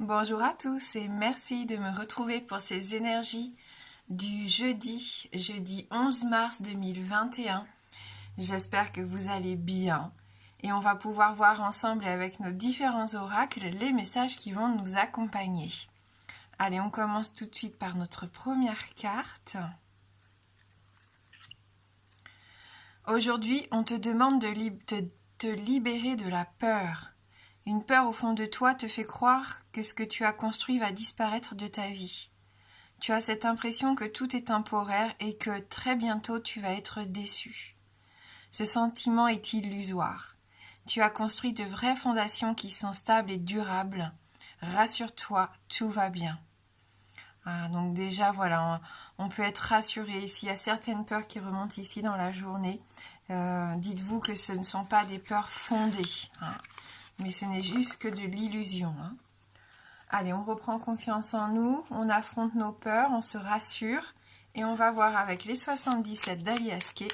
Bonjour à tous et merci de me retrouver pour ces énergies du jeudi 11 mars 2021. J'espère que vous allez bien et on va pouvoir voir ensemble avec nos différents oracles les messages qui vont nous accompagner. Allez, on commence tout de suite par notre première carte. Aujourd'hui, on te demande de te libérer de la peur. Une peur au fond de toi te fait croire que ce que tu as construit va disparaître de ta vie. Tu as cette impression que tout est temporaire et que très bientôt tu vas être déçu. Ce sentiment est illusoire. Tu as construit de vraies fondations qui sont stables et durables. Rassure-toi, tout va bien. Donc déjà, voilà, on peut être rassuré. S'il y a certaines peurs qui remontent ici dans la journée, dites-vous que ce ne sont pas des peurs fondées. Mais ce n'est juste que de l'illusion. Allez, on reprend confiance en nous, on affronte nos peurs, on se rassure et on va voir avec les 77 d'Alias Kay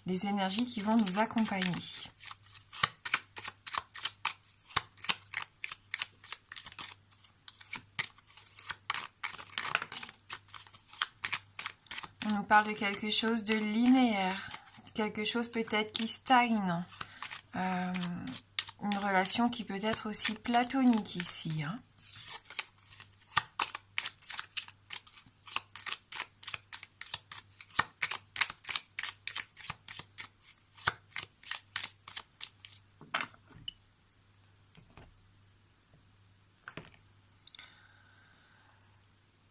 les énergies qui vont nous accompagner. On nous parle de quelque chose de linéaire, quelque chose peut-être qui stagne. Une relation qui peut être aussi platonique ici.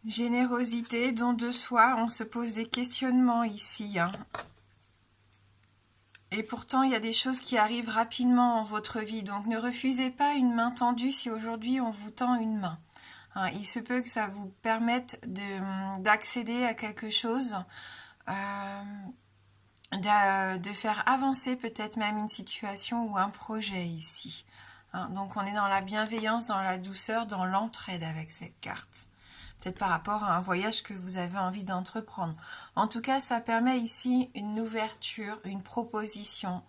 Générosité, don de soi, on se pose des questionnements ici. Et pourtant, il y a des choses qui arrivent rapidement en votre vie. Donc, ne refusez pas une main tendue si aujourd'hui on vous tend une main. Il se peut que ça vous permette d'accéder à quelque chose, de faire avancer peut-être même une situation ou un projet ici. Donc, on est dans la bienveillance, dans la douceur, dans l'entraide avec cette carte. Peut-être par rapport à un voyage que vous avez envie d'entreprendre. En tout cas, ça permet ici une ouverture, une proposition,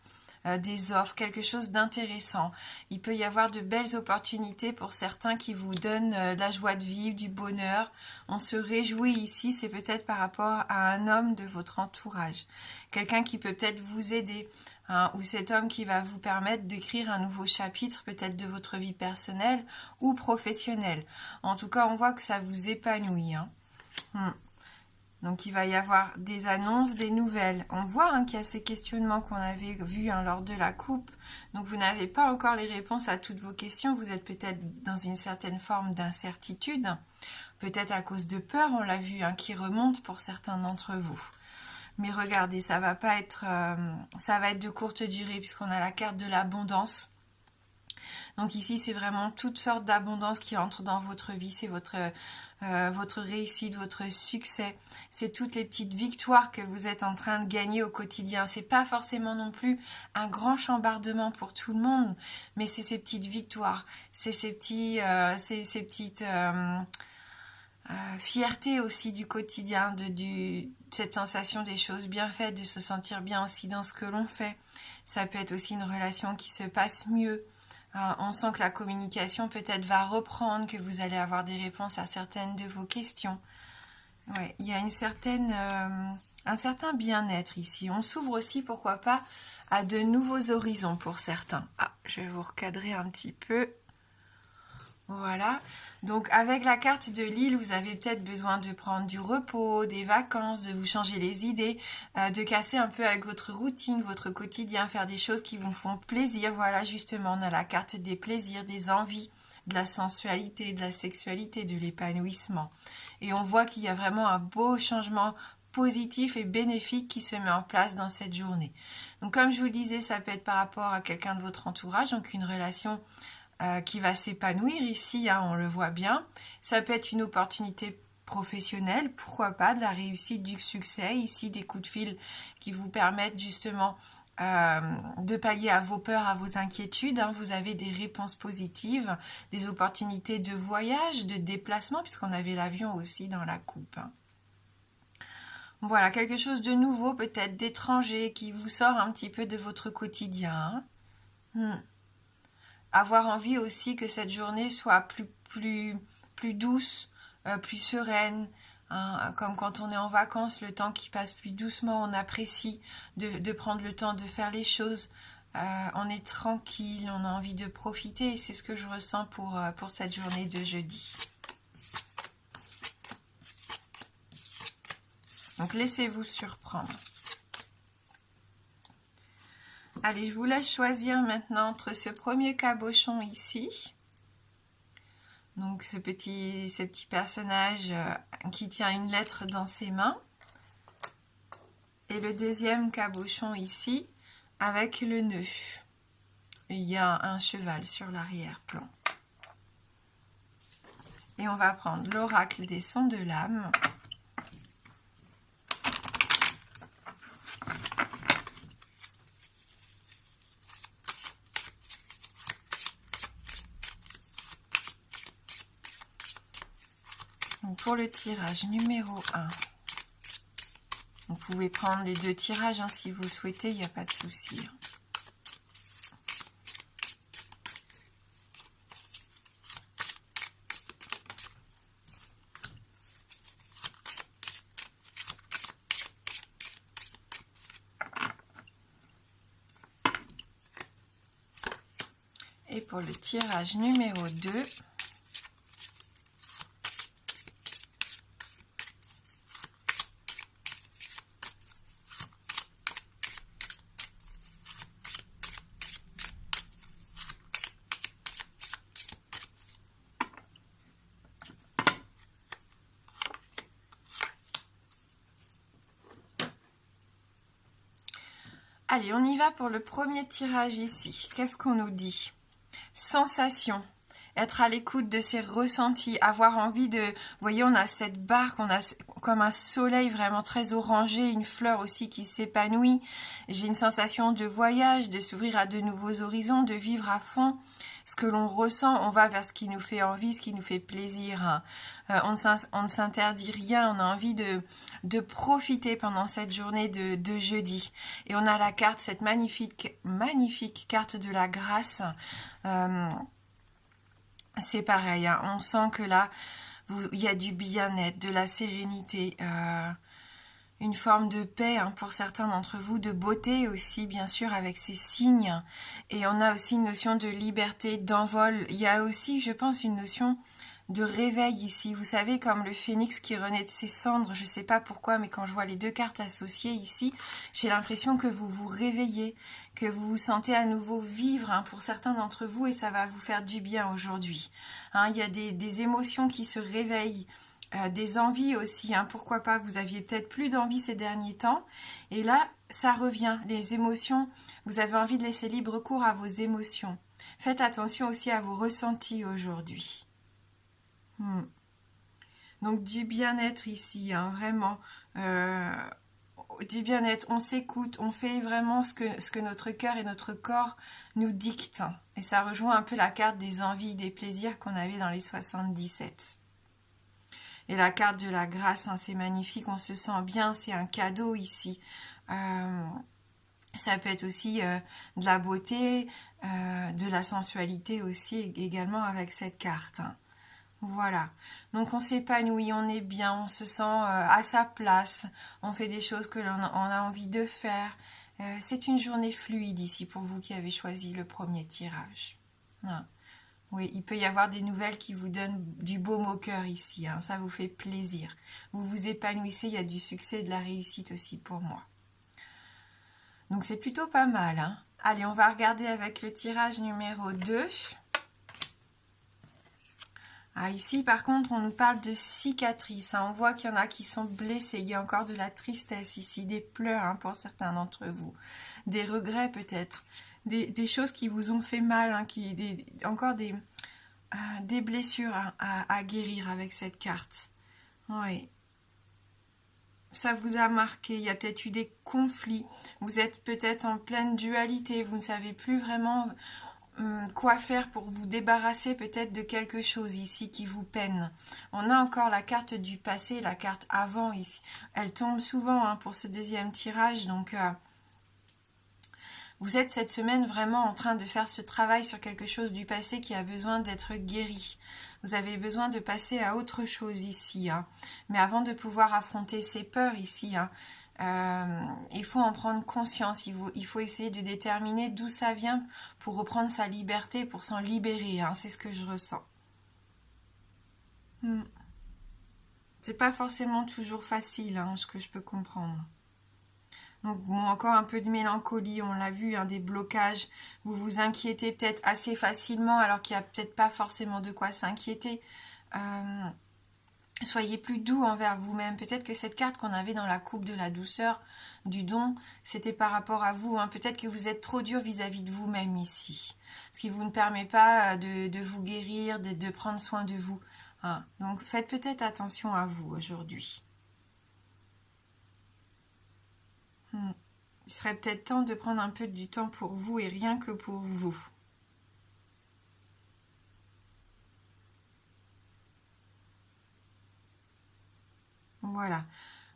des offres, quelque chose d'intéressant. Il peut y avoir de belles opportunités pour certains qui vous donnent de la joie de vivre, du bonheur. On se réjouit ici, c'est peut-être par rapport à un homme de votre entourage. Quelqu'un qui peut peut-être vous aider. Ou cet homme qui va vous permettre d'écrire un nouveau chapitre peut-être de votre vie personnelle ou professionnelle. En tout cas, on voit que ça vous épanouit. Donc, il va y avoir des annonces, des nouvelles. On voit qu'il y a ces questionnements qu'on avait vus lors de la coupe. Donc, vous n'avez pas encore les réponses à toutes vos questions. Vous êtes peut-être dans une certaine forme d'incertitude. Peut-être à cause de peur, on l'a vu, qui remonte pour certains d'entre vous. Mais regardez, ça va être de courte durée puisqu'on a la carte de l'abondance. Donc ici, c'est vraiment toutes sortes d'abondance qui entrent dans votre vie. C'est votre réussite, votre succès. C'est toutes les petites victoires que vous êtes en train de gagner au quotidien. C'est pas forcément non plus un grand chambardement pour tout le monde, mais c'est ces petites victoires. C'est ces petites fierté aussi du quotidien, de cette sensation des choses bien faites, de se sentir bien aussi dans ce que l'on fait. Ça peut être aussi une relation qui se passe mieux. On sent que la communication peut-être va reprendre, que vous allez avoir des réponses à certaines de vos questions. Ouais, il y a un certain bien-être ici. On s'ouvre aussi, pourquoi pas, à de nouveaux horizons pour certains. Je vais vous recadrer un petit peu. Voilà, donc avec la carte de l'île, vous avez peut-être besoin de prendre du repos, des vacances, de vous changer les idées, de casser un peu avec votre routine, votre quotidien, faire des choses qui vous font plaisir. Voilà, justement, on a la carte des plaisirs, des envies, de la sensualité, de la sexualité, de l'épanouissement. Et on voit qu'il y a vraiment un beau changement positif et bénéfique qui se met en place dans cette journée. Donc comme je vous le disais, ça peut être par rapport à quelqu'un de votre entourage, donc une relation qui va s'épanouir ici, on le voit bien. Ça peut être une opportunité professionnelle, pourquoi pas, de la réussite, du succès, ici des coups de fil qui vous permettent justement de pallier à vos peurs, à vos inquiétudes. Vous avez des réponses positives, des opportunités de voyage, de déplacement, puisqu'on avait l'avion aussi dans la coupe. Voilà, quelque chose de nouveau, peut-être d'étranger, qui vous sort un petit peu de votre quotidien. Avoir envie aussi que cette journée soit plus plus douce, plus sereine. Hein, comme quand on est en vacances, le temps qui passe plus doucement, on apprécie de prendre le temps de faire les choses. On est tranquille, on a envie de profiter et c'est ce que je ressens pour cette journée de jeudi. Donc laissez-vous surprendre. Allez, je vous laisse choisir maintenant entre ce premier cabochon ici. Donc ce petit personnage qui tient une lettre dans ses mains. Et le deuxième cabochon ici avec le nœud. Il y a un cheval sur l'arrière-plan. Et on va prendre l'oracle des sons de l'âme. Donc pour le tirage numéro 1, vous pouvez prendre les deux tirages hein, si vous souhaitez, il n'y a pas de souci. Et pour le tirage numéro 2, allez, on y va pour le premier tirage ici. Qu'est-ce qu'on nous dit? Sensation. Être à l'écoute de ses ressentis, avoir envie de... Vous voyez, on a cette barque, on a comme un soleil vraiment très orangé, une fleur aussi qui s'épanouit. J'ai une sensation de voyage, de s'ouvrir à de nouveaux horizons, de vivre à fond ce que l'on ressent. On va vers ce qui nous fait envie, ce qui nous fait plaisir. On ne s'interdit rien, on a envie de profiter pendant cette journée de jeudi. Et on a la carte, cette magnifique carte de la grâce. C'est pareil, hein, on sent que là, il y a du bien-être, de la sérénité, une forme de paix hein, pour certains d'entre vous, de beauté aussi, bien sûr, avec ces signes. Et on a aussi une notion de liberté, d'envol. Il y a aussi, je pense, une notion de réveil ici. Vous savez, comme le phénix qui renaît de ses cendres, je ne sais pas pourquoi, mais quand je vois les deux cartes associées ici, j'ai l'impression que vous vous réveillez, que vous vous sentez à nouveau vivre hein, pour certains d'entre vous et ça va vous faire du bien aujourd'hui. Hein, il y a des émotions qui se réveillent, des envies aussi, hein, pourquoi pas, vous aviez peut-être plus d'envie ces derniers temps et là, ça revient, les émotions, vous avez envie de laisser libre cours à vos émotions. Faites attention aussi à vos ressentis aujourd'hui. Donc du bien-être ici, hein, vraiment, du bien-être, on s'écoute, on fait vraiment ce que notre cœur et notre corps nous dictent. Et ça rejoint un peu la carte des envies, des plaisirs qu'on avait dans les 77. Et la carte de la grâce, hein, c'est magnifique, on se sent bien, c'est un cadeau ici. Ça peut être aussi de la beauté, de la sensualité aussi également avec cette carte. Hein. Voilà, donc on s'épanouit, on est bien, on se sent à sa place, on fait des choses que l'on a envie de faire. C'est une journée fluide ici pour vous qui avez choisi le premier tirage. Ah. Oui, il peut y avoir des nouvelles qui vous donnent du baume au cœur ici, hein, ça vous fait plaisir. Vous vous épanouissez, il y a du succès et de la réussite aussi pour moi. Donc c'est plutôt pas mal. Hein. Allez, on va regarder avec le tirage numéro 2. Ah, ici, par contre, on nous parle de cicatrices. Hein. On voit qu'il y en a qui sont blessés. Il y a encore de la tristesse ici, des pleurs hein, pour certains d'entre vous. Des regrets peut-être. Des choses qui vous ont fait mal. Hein, encore des blessures à guérir avec cette carte. Oui. Ça vous a marqué. Il y a peut-être eu des conflits. Vous êtes peut-être en pleine dualité. Vous ne savez plus vraiment... quoi faire pour vous débarrasser peut-être de quelque chose ici qui vous peine. On a encore la carte du passé, la carte avant ici. Elle tombe souvent hein, pour ce deuxième tirage, donc Vous êtes cette semaine vraiment en train de faire ce travail sur quelque chose du passé qui a besoin d'être guéri. Vous avez besoin de passer à autre chose ici. Hein. Mais avant de pouvoir affronter ces peurs ici, hein, il faut en prendre conscience. Il faut essayer de déterminer d'où ça vient pour reprendre sa liberté, pour s'en libérer. Hein. C'est ce que je ressens. C'est pas forcément toujours facile, hein, ce que je peux comprendre. Donc bon, encore un peu de mélancolie, on l'a vu, hein, des blocages. Vous vous inquiétez peut-être assez facilement alors qu'il n'y a peut-être pas forcément de quoi s'inquiéter. Soyez plus doux envers vous-même. Peut-être que cette carte qu'on avait dans la coupe de la douceur, du don, c'était par rapport à vous. Hein. Peut-être que vous êtes trop dur vis-à-vis de vous-même ici. Ce qui vous ne permet pas de vous guérir, de prendre soin de vous. Hein. Donc faites peut-être attention à vous aujourd'hui. Il serait peut-être temps de prendre un peu du temps pour vous et rien que pour vous. Voilà.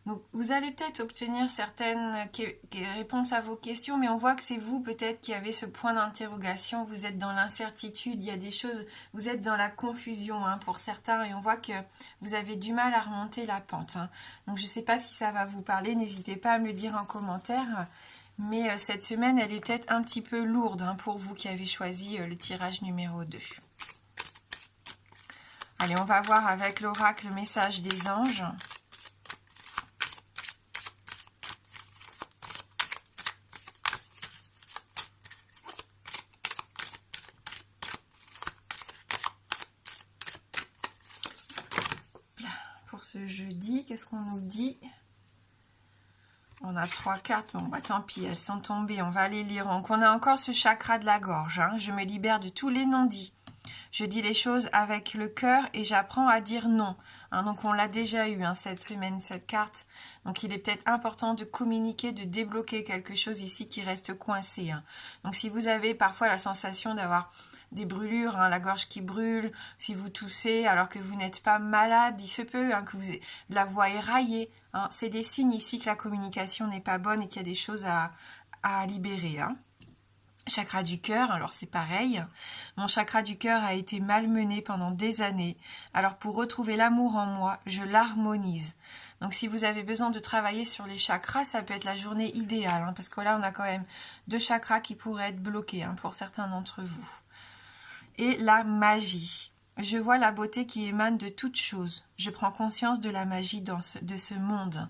Donc, vous allez peut-être obtenir certaines réponses à vos questions, mais on voit que c'est vous peut-être qui avez ce point d'interrogation. Vous êtes dans l'incertitude, il y a des choses, vous êtes dans la confusion hein, pour certains, et on voit que vous avez du mal à remonter la pente. Hein. Donc, je ne sais pas si ça va vous parler, n'hésitez pas à me le dire en commentaire. Mais cette semaine, elle est peut-être un petit peu lourde hein, pour vous qui avez choisi le tirage numéro 2. Allez, on va voir avec l'oracle le message des anges. Pour ce jeudi, qu'est-ce qu'on nous dit ? On a 3 cartes, bon bah tant pis, elles sont tombées, on va les lire. Donc on a encore ce chakra de la gorge, hein. Je me libère de tous les non-dits. Je dis les choses avec le cœur et j'apprends à dire non. Hein, donc on l'a déjà eu hein, cette semaine, cette carte. Donc il est peut-être important de communiquer, de débloquer quelque chose ici qui reste coincé. Hein. Donc si vous avez parfois la sensation d'avoir des brûlures, hein, la gorge qui brûle, si vous toussez alors que vous n'êtes pas malade, il se peut hein, que la voix est raillée. Hein, c'est des signes ici que la communication n'est pas bonne et qu'il y a des choses à libérer. Hein. Chakra du cœur, alors c'est pareil. Mon chakra du cœur a été malmené pendant des années. Alors pour retrouver l'amour en moi, je l'harmonise. Donc si vous avez besoin de travailler sur les chakras, ça peut être la journée idéale. Hein, parce que là, on a quand même 2 chakras qui pourraient être bloqués hein, pour certains d'entre vous. Et la magie. Je vois la beauté qui émane de toute chose. Je prends conscience de la magie de ce monde.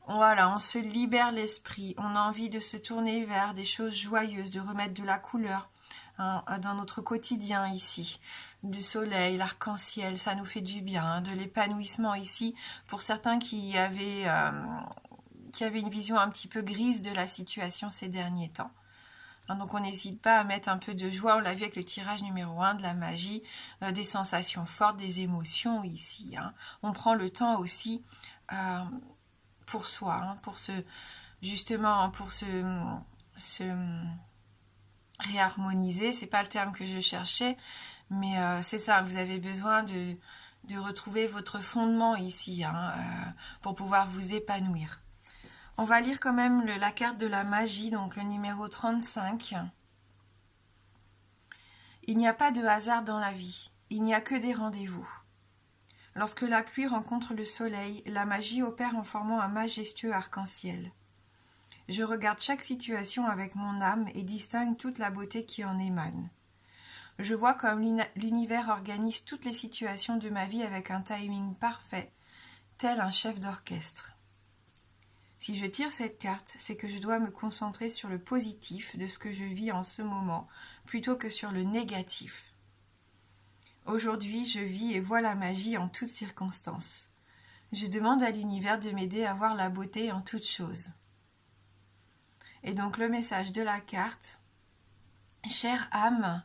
Voilà, on se libère l'esprit. On a envie de se tourner vers des choses joyeuses, de remettre de la couleur hein, dans notre quotidien ici. Du soleil, l'arc-en-ciel, ça nous fait du bien. Hein, de l'épanouissement ici. Pour certains qui avaient une vision un petit peu grise de la situation ces derniers temps. Donc on n'hésite pas à mettre un peu de joie, on l'a vu avec le tirage numéro 1, de la magie, des sensations fortes, des émotions ici. Hein. On prend le temps aussi pour soi, hein, pour se réharmoniser. C'est pas le terme que je cherchais, mais c'est ça, vous avez besoin de retrouver votre fondement ici hein, pour pouvoir vous épanouir. On va lire quand même la carte de la magie, donc le numéro 35. Il n'y a pas de hasard dans la vie, il n'y a que des rendez-vous. Lorsque la pluie rencontre le soleil, la magie opère en formant un majestueux arc-en-ciel. Je regarde chaque situation avec mon âme et distingue toute la beauté qui en émane. Je vois comme l'univers organise toutes les situations de ma vie avec un timing parfait, tel un chef d'orchestre. Si je tire cette carte, c'est que je dois me concentrer sur le positif de ce que je vis en ce moment, plutôt que sur le négatif. Aujourd'hui, je vis et vois la magie en toutes circonstances. Je demande à l'univers de m'aider à voir la beauté en toutes choses. Et donc le message de la carte, « Chère âme,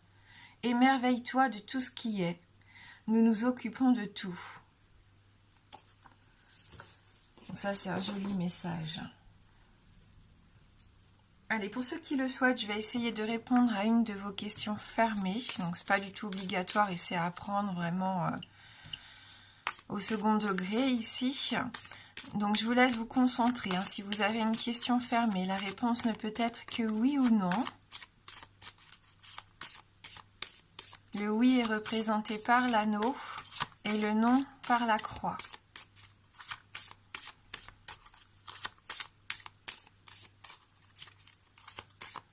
émerveille-toi de tout ce qui est. Nous nous occupons de tout. » Donc ça, c'est un joli message. Allez, pour ceux qui le souhaitent, je vais essayer de répondre à une de vos questions fermées. Donc, c'est pas du tout obligatoire et c'est à prendre vraiment au second degré ici. Donc, je vous laisse vous concentrer. Hein. Si vous avez une question fermée, la réponse ne peut être que oui ou non. Le oui est représenté par l'anneau et le non par la croix.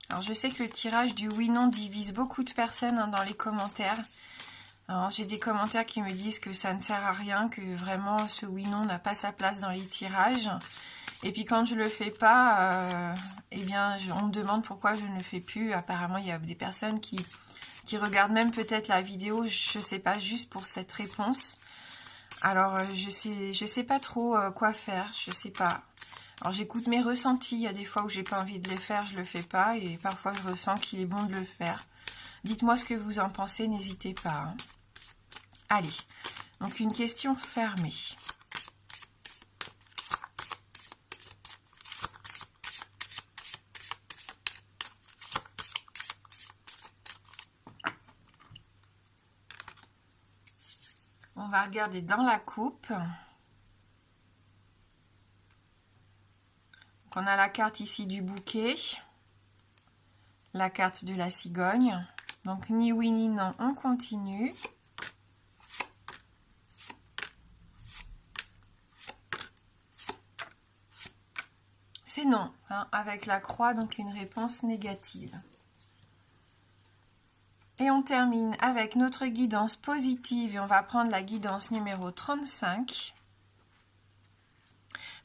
Alors je sais que le tirage du oui-non divise beaucoup de personnes dans les commentaires. J'ai des commentaires qui me disent que ça ne sert à rien, que vraiment ce oui-non n'a pas sa place dans les tirages. Et puis quand je le fais pas, eh bien on me demande pourquoi je ne le fais plus. Apparemment il y a des personnes qui regardent même peut-être la vidéo, je sais pas, juste pour cette réponse. Alors je sais pas trop quoi faire, je sais pas. Alors j'écoute mes ressentis, il y a des fois où j'ai pas envie de le faire, je le fais pas, et parfois je ressens qu'il est bon de le faire. Dites-moi ce que vous en pensez, n'hésitez pas. Hein. Allez, donc une question fermée. On va regarder dans la coupe. Donc on a la carte ici du bouquet, la carte de la cigogne. Donc ni oui ni non, on continue. C'est non, hein, avec la croix, donc une réponse négative. Et on termine avec notre guidance positive et on va prendre la guidance numéro 35.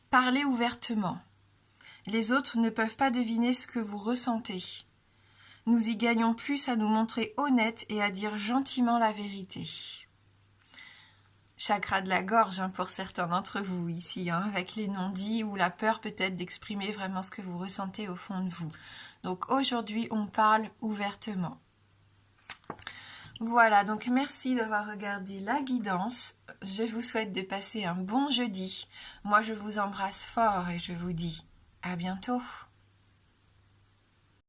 Parlez ouvertement. Les autres ne peuvent pas deviner ce que vous ressentez. Nous y gagnons plus à nous montrer honnêtes et à dire gentiment la vérité. Chakra de la gorge hein, pour certains d'entre vous ici, hein, avec les non-dits ou la peur peut-être d'exprimer vraiment ce que vous ressentez au fond de vous. Donc aujourd'hui, on parle ouvertement. Voilà, donc merci d'avoir regardé la guidance. Je vous souhaite de passer un bon jeudi. Moi, je vous embrasse fort et je vous dis à bientôt.